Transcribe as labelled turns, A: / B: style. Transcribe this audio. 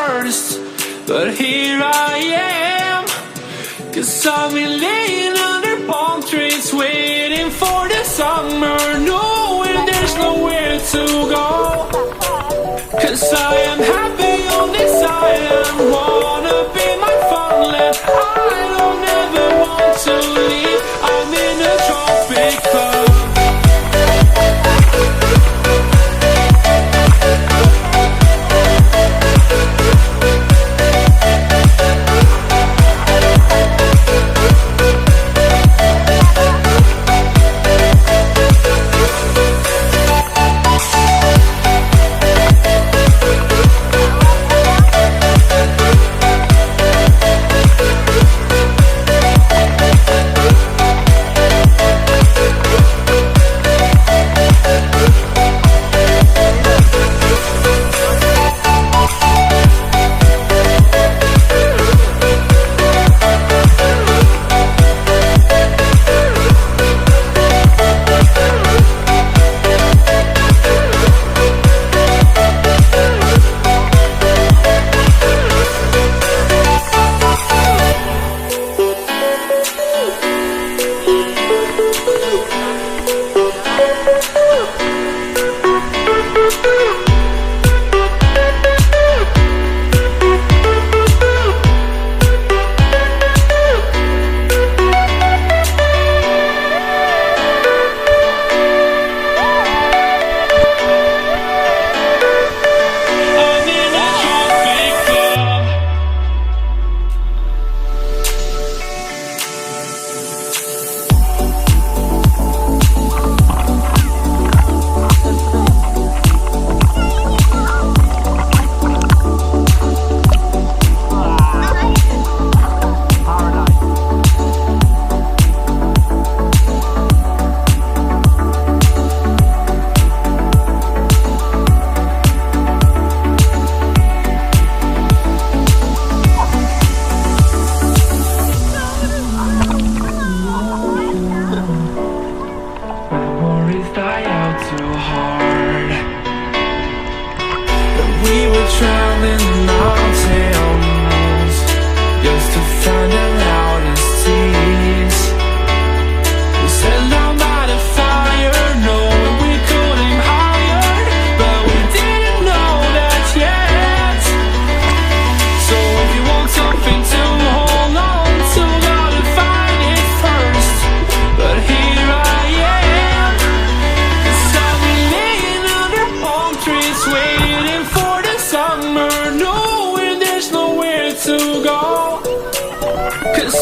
A: first, but here I am. 'Cause I've been laying under palm trees, waiting for the summer, knowing there's nowhere to go. 'Cause I am happy on this island, wanna be my funland. I don't ever want to leave, I'm in a tropic club. Die out too hard. When we were traveling the mountains just to find the loudest tears. We set down by the fire, knowing we could aim higher, but we didn't know that yet. So if you want something to hold on to, gotta find it first. But here I am, waiting for the summer, knowing there's nowhere to go. 'Cause